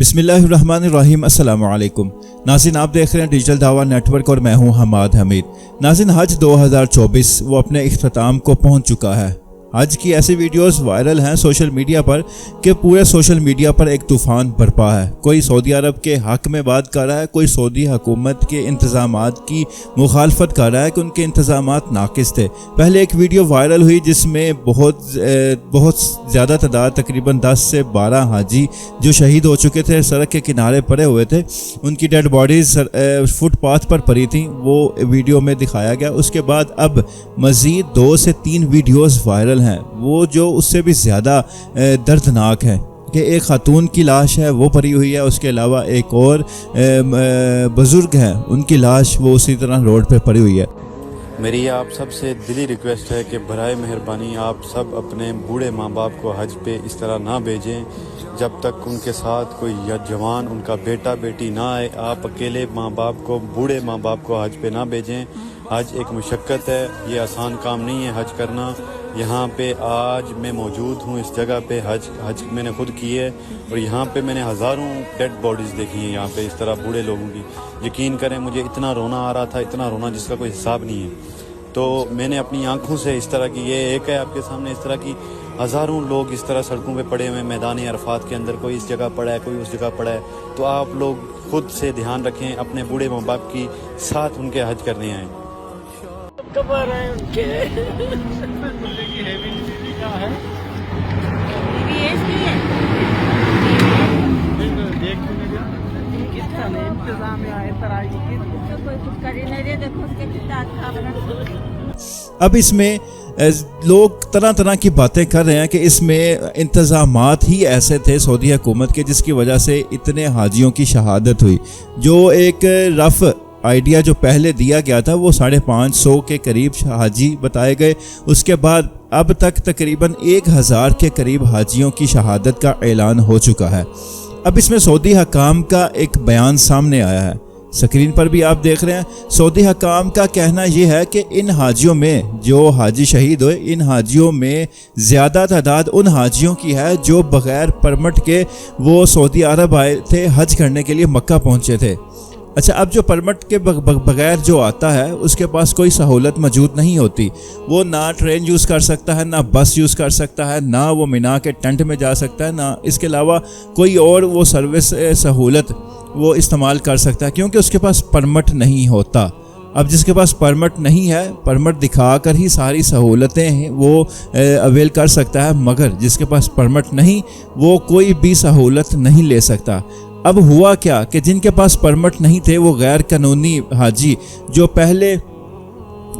बिस्मिल्लाहिर्रहमानिर्रहीम। अस्सलामु अलैकुम नाज़रीन, आप देख रहे हैं डिजिटल दावा नेटवर्क और मैं हूं हमाद हमीद। नाज़रीन, हज 2024 वो अपने इख्तिताम को पहुंच चुका है। हज की ऐसी वीडियोस वायरल हैं सोशल मीडिया पर कि पूरे सोशल मीडिया पर एक तूफ़ान बरपा है। कोई सऊदी अरब के हक़ में बात कर रहा है, कोई सऊदी हुकूमत के इंतज़ामात की मुखालफत कर रहा है कि उनके इंतज़ामात नाकिस थे। पहले एक वीडियो वायरल हुई जिसमें बहुत ज़्यादा तादाद, तकरीबन 10 से 12 हाजी जो शहीद हो चुके थे, सड़क के किनारे पड़े हुए थे, उनकी डेड बॉडीज़ फुटपाथ पर पड़ी थी, वो वीडियो में दिखाया गया। उसके बाद अब मज़ीद 2 से 3 वीडियोज़ वायरल हैं, वो जो उससे भी ज़्यादा दर्दनाक है कि एक खातून की लाश है वो पड़ी हुई है, उसके अलावा एक और बुज़ुर्ग है, उनकी लाश वो उसी तरह रोड पे पड़ी हुई है। मेरी आप सबसे दिली रिक्वेस्ट है कि बराए मेहरबानी आप सब अपने बूढ़े माँ बाप को हज पे इस तरह ना भेजें जब तक उनके साथ कोई या जवान, उनका बेटा बेटी ना आए। आप अकेले माँ बाप को, बूढ़े माँ बाप को हज पे ना भेजें। हज एक मुशक्क़त है, ये आसान काम नहीं है हज करना। यहाँ पे आज मैं मौजूद हूँ इस जगह पे, हज मैंने खुद की है और यहाँ पे मैंने हज़ारों डेड बॉडीज़ देखी हैं यहाँ पे इस तरह बूढ़े लोगों की। यकीन करें मुझे इतना रोना आ रहा था, इतना रोना जिसका कोई हिसाब नहीं है। तो मैंने अपनी आंखों से इस तरह की, ये एक है आपके सामने, इस तरह की हज़ारों लोग इस तरह सड़कों पे पड़े हुए, मैदान अरफात के अंदर, कोई इस जगह पड़ा है, कोई उस जगह पड़ा है। तो आप लोग खुद से ध्यान रखें, अपने बूढ़े माँ बाप की साथ उनके हज करने आएँ। कबर है उनके अब इसमें लोग तरह तरह की बातें कर रहे हैं कि इसमें इंतज़ामात ही ऐसे थे सऊदी हुकूमत के जिसकी वजह से इतने हाजियों की शहादत हुई। जो एक रफ़ आइडिया जो पहले दिया गया था वो 550 के करीब हाजी बताए गए। उसके बाद अब तक तकरीबन 1000 के करीब हाजियों की शहादत का ऐलान हो चुका है। अब इसमें सऊदी हकाम का एक बयान सामने आया है, स्क्रीन पर भी आप देख रहे हैं। सऊदी हकाम का कहना यह है कि इन हाजियों में जो हाजी शहीद हुए, इन हाजियों में ज़्यादा तादाद उन हाजियों की है जो बग़ैर परमिट के वो सऊदी अरब आए थे, हज करने के लिए मक्का पहुँचे थे। अच्छा, अब जो परमिट के बगैर जो आता है उसके पास कोई सहूलत मौजूद नहीं होती। वो ना ट्रेन यूज़ कर सकता है, ना बस यूज़ कर सकता है, ना वो मिना के टेंट में जा सकता है, ना इसके अलावा कोई और वो सर्विस सहूलत वो इस्तेमाल कर सकता है, क्योंकि उसके पास परमिट नहीं होता। अब जिसके पास परमिट नहीं है, परमिट दिखा कर ही सारी सहूलतें वो अवेल कर सकता है, मगर जिसके पास परमिट नहीं वो कोई भी सहूलत नहीं ले सकता। अब हुआ क्या कि जिनके पास परमिट नहीं थे वो गैर कानूनी हाजी जो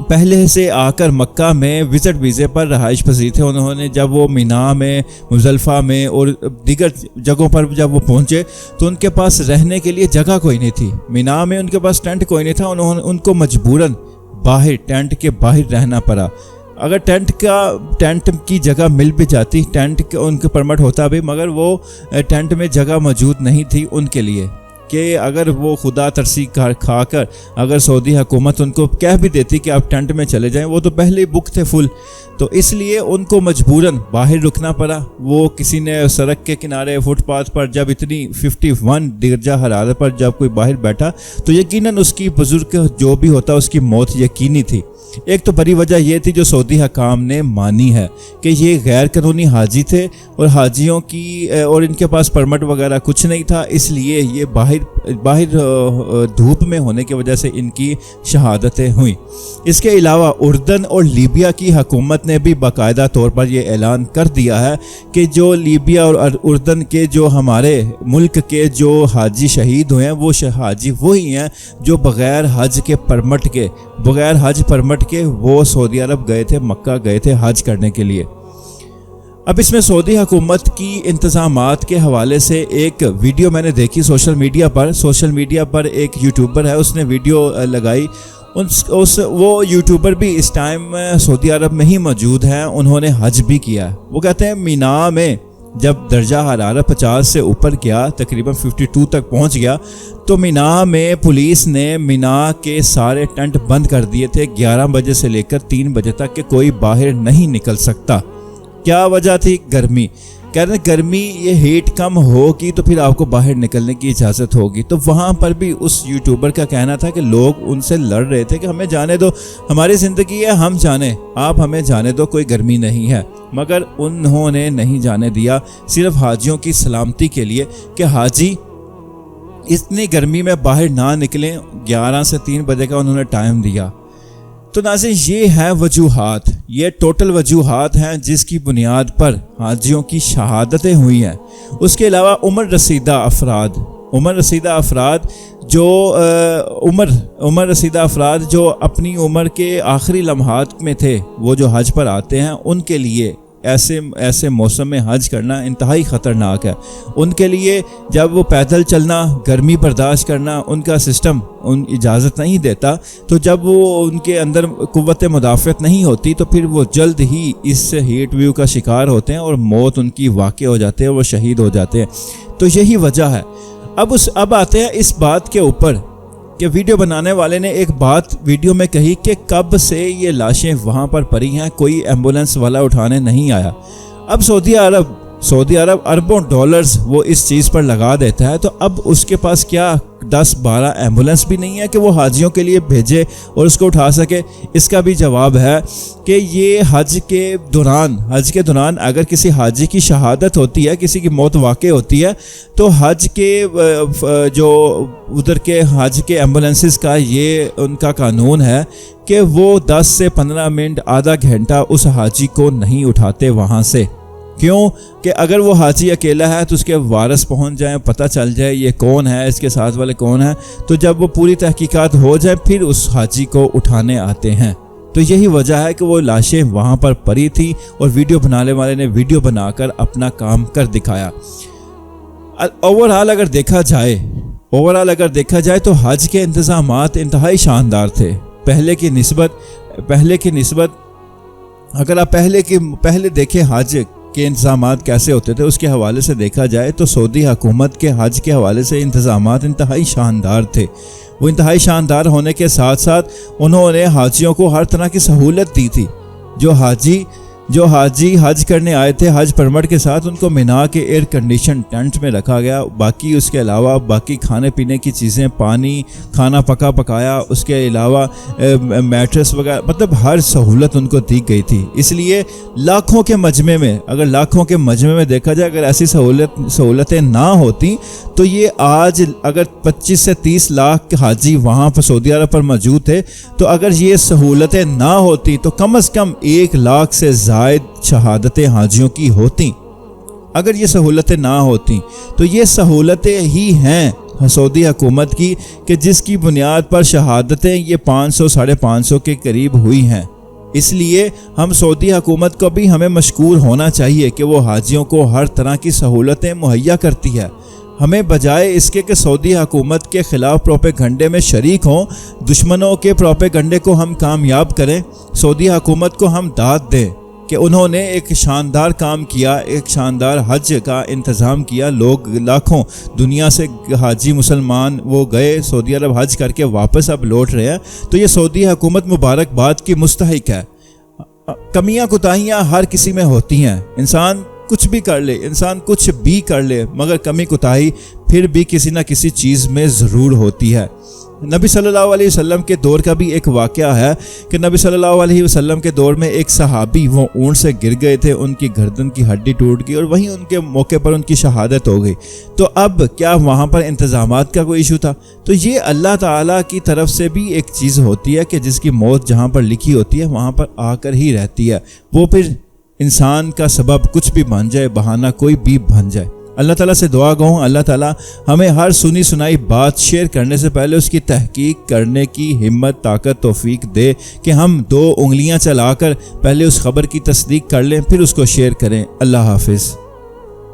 पहले से आकर मक्का में विज़िट वीज़े पर रहाइश पसीर थे, उन्होंने जब वो मिना में, मुज़दलिफ़ा में और दीगर जगहों पर जब वो पहुँचे तो उनके पास रहने के लिए जगह कोई नहीं थी। मिना में उनके पास टेंट कोई नहीं था, उनको मजबूरन बाहर, टेंट के बाहर रहना पड़ा। अगर टेंट की जगह मिल भी जाती, टेंट उनके परमिट होता भी, मगर वो टेंट में जगह मौजूद नहीं थी उनके लिए कि अगर वो खुदा तरसी खाकर अगर सऊदी हुकूमत उनको कह भी देती कि आप टेंट में चले जाएं, वो तो पहले ही बुक थे फुल। तो इसलिए उनको मजबूरन बाहर रुकना पड़ा। वो किसी ने सड़क के किनारे फुटपाथ पर जब इतनी 51 दर्जा हरारत पर जब कोई बाहर बैठा तो यकीनन उसकी बुजुर्ग जो भी होता उसकी मौत यकीनी थी। एक तो बड़ी वजह यह थी जो सऊदी हकाम ने मानी है कि ये गैर कानूनी हाजी थे और हाजियों की और इनके पास परमिट वगैरह कुछ नहीं था, इसलिए ये बाहर धूप में होने की वजह से इनकी शहादतें हुई। इसके अलावा उर्दन और लीबिया की हुकूमत ने भी बाकायदा तौर पर यह ऐलान कर दिया है कि जो लीबिया और उर्दन के जो हमारे मुल्क के जो हाजी शहीद हुए हैं वो हाजी वही हैं जो बग़ैर हज परमिट के वो सऊदी अरब गए थे, मक्का गए थे हज करने के लिए। अब इसमें सऊदी हुकूमत की इंतज़ामात के हवाले से एक वीडियो मैंने देखी सोशल मीडिया पर एक यूट्यूबर है, उसने वीडियो लगाई। वो यूट्यूबर भी इस टाइम सऊदी अरब में ही मौजूद हैं, उन्होंने हज भी किया। वो कहते हैं मिना में जब दर्जा हरारत 50 से ऊपर गया, तकरीबन 52 तक पहुंच गया, तो मिना में पुलिस ने मिना के सारे टेंट बंद कर दिए थे। 11 बजे से लेकर 3 बजे तक के कोई बाहर नहीं निकल सकता। क्या वजह थी? गर्मी। कह रहे हैं गर्मी ये हीट कम होगी तो फिर आपको बाहर निकलने की इजाज़त होगी। तो वहाँ पर भी उस यूट्यूबर का कहना था कि लोग उनसे लड़ रहे थे कि हमें जाने दो, हमारी ज़िंदगी है, हम जाने, आप हमें जाने दो, कोई गर्मी नहीं है। मगर उन्होंने नहीं जाने दिया, सिर्फ हाजियों की सलामती के लिए कि हाजी इतनी गर्मी में बाहर ना निकलें। 11 से 3 बजे का उन्होंने टाइम दिया। तो नाज़रीन, ये है वजूहात, ये टोटल वजूहात हैं जिसकी बुनियाद पर हाजियों की शहादतें हुई हैं। उसके अलावा उम्र रसीदा अफराद जो अपनी उम्र के आखिरी लम्हात में थे, वो जो हज पर आते हैं, उनके लिए ऐसे मौसम में हज करना इंतहाई ख़तरनाक है। उनके लिए जब वो पैदल चलना, गर्मी बर्दाश्त करना, उनका सिस्टम उन इजाज़त नहीं देता। तो जब वो उनके अंदर कुव्वत मुदाफ़त नहीं होती तो फिर वो जल्द ही इस हीट वेव का शिकार होते हैं और मौत उनकी वाक़ई हो जाती है, वो शहीद हो जाते हैं। तो यही वजह है। अब आते हैं इस बात के ऊपर कि वीडियो बनाने वाले ने एक बात वीडियो में कही कि कब से ये लाशें वहाँ पर पड़ी हैं, कोई एम्बुलेंस वाला उठाने नहीं आया। अब सऊदी अरब अरबों डॉलर्स वो इस चीज़ पर लगा देता है, तो अब उसके पास क्या 10-12 एम्बुलेंस भी नहीं है कि वो हाजियों के लिए भेजे और उसको उठा सके। इसका भी जवाब है कि ये हज के दौरान अगर किसी हाजी की शहादत होती है, किसी की मौत वाक़ई होती है, तो हज के जो उधर के हज के एम्बुलेंसेस का ये उनका कानून है कि वो 10 से 15 मिनट, आधा घंटा उस हाजी को नहीं उठाते वहाँ से। क्यों? कि अगर वो हाजी अकेला है तो उसके वारिस पहुंच जाएं, पता चल जाए ये कौन है, इसके साथ वाले कौन है, तो जब वो पूरी तहकीकात हो जाए फिर उस हाजी को उठाने आते हैं। तो यही वजह है कि वो लाशें वहाँ पर पड़ी थी और वीडियो बनाने वाले ने वीडियो बनाकर अपना काम कर दिखाया। ओवरऑल अगर देखा जाए तो हज के इंतज़ामात इंतहाई शानदार थे पहले की निस्बत। अगर आप पहले देखें हज के इंतज़ामात कैसे होते थे, उसके हवाले से देखा जाए तो सऊदी हुकूमत के हज के हवाले से इंतज़ामात इंतहाई शानदार थे। वो इंतहाई शानदार होने के साथ साथ उन्होंने हाजियों को हर तरह की सहूलत दी थी। जो हाजी हज करने आए थे हज परमिट के साथ, उनको मिना के एयर कंडीशन टेंट में रखा गया। बाकी उसके अलावा बाकी खाने पीने की चीज़ें, पानी, खाना पकाया, उसके अलावा मैट्रेस वगैरह, मतलब हर सहूलत उनको दी गई थी। इसलिए लाखों के मजमे में देखा जाए, अगर ऐसी सहूलतें ना होती तो ये आज अगर 25 से 30 लाख हाजी वहाँ पर सऊदी अरब पर मौजूद थे, तो अगर ये सहूलतें ना होती तो कम से कम 1 लाख से ज़ायद शहादतें हाजियों की होती। अगर ये सहूलतें ना होती तो ये सहूलतें ही हैं सऊदी हुकूमत की कि जिसकी बुनियाद पर शहादतें ये 500-550 के करीब हुई हैं। इसलिए हम सऊदी हुकूमत को भी हमें मशकूर होना चाहिए कि वो हाजियों को हर तरह की सहूलतें मुहैया करती है। हमें बजाय इसके कि सऊदी हुकूमत के ख़िलाफ़ प्रोपेगंडे में शरीक हों, दुश्मनों के प्रोपेगंडे को हम कामयाब करें, सऊदी हुकूमत को हम दाद दें कि उन्होंने एक शानदार काम किया, एक शानदार हज का इंतज़ाम किया। लोग लाखों दुनिया से हाजी मुसलमान वो गए सऊदी अरब हज करके वापस अब लौट रहे हैं। तो ये सऊदी हुकूमत मुबारकबाद की मुस्तहिक है। कमियां कोताहियां हर किसी में होती हैं, इंसान कुछ भी कर ले, मगर कमी कोताही फिर भी किसी ना किसी चीज़ में ज़रूर होती है। नबी सल्लल्लाहु अलैहि वसल्लम के दौर का भी एक वाक़या है कि नबी सल्लल्लाहु अलैहि वसल्लम के दौर में एक सहाबी वो ऊँट से गिर गए थे, उनकी गर्दन की हड्डी टूट गई और वहीं उनके मौके पर उनकी शहादत हो गई। तो अब क्या वहाँ पर इंतज़ामात का कोई इशू था? तो ये अल्लाह ताला की तरफ से भी एक चीज़ होती है कि जिसकी मौत जहाँ पर लिखी होती है वहाँ पर आकर ही रहती है। वो फिर इंसान का सबब कुछ भी बन जाए, बहाना कोई भी बन जाए। अल्लाह ताला से दुआ गो, अल्लाह ताला हमें हर सुनी सुनाई बात शेयर करने से पहले उसकी तहकीक करने की हिम्मत, ताकत, तौफीक दे कि हम 2 उंगलियां चलाकर पहले उस खबर की तस्दीक कर लें, फिर उसको शेयर करें। अल्लाह हाफिज़।